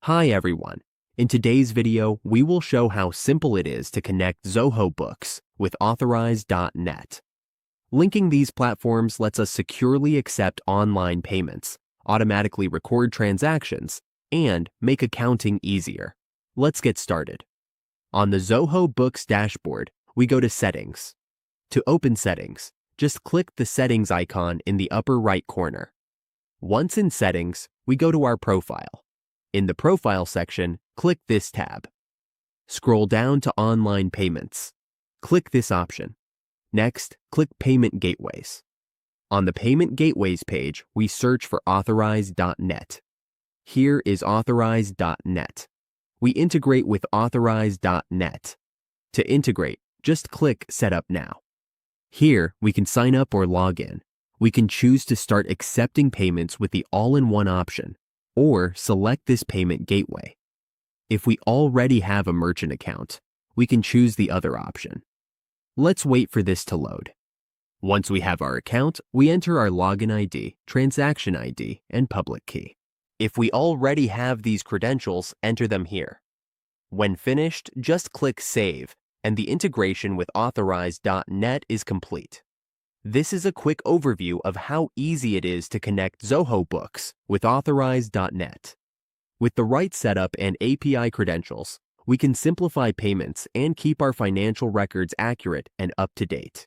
Hi everyone. In today's video, we will show how simple it is to connect Zoho Books with Authorized.net. Linking these platforms lets us securely accept online payments, automatically record transactions, and make accounting easier. Let's get started. On the Zoho Books dashboard, we go to Settings. To open Settings, just click the Settings icon in the upper right corner. Once in Settings, we go to our profile. In the Profile section, click this tab. Scroll down to Online Payments. Click this option. Next, click Payment Gateways. On the Payment Gateways page, we search for Authorized.net. Here is Authorized.net. We integrate with Authorized.net. To integrate, just click Set Up Now. Here, we can sign up or log in. We can choose to start accepting payments with the all-in-one option, or select this payment gateway. If we already have a merchant account, we can choose the other option. Let's wait for this to load. Once we have our account, we enter our login ID, transaction ID, and public key. If we already have these credentials, enter them here. When finished, just click Save, and the integration with Authorized.net is complete. This is a quick overview of how easy it is to connect Zoho Books with Authorized.net. With the right setup and API credentials, we can simplify payments and keep our financial records accurate and up to date.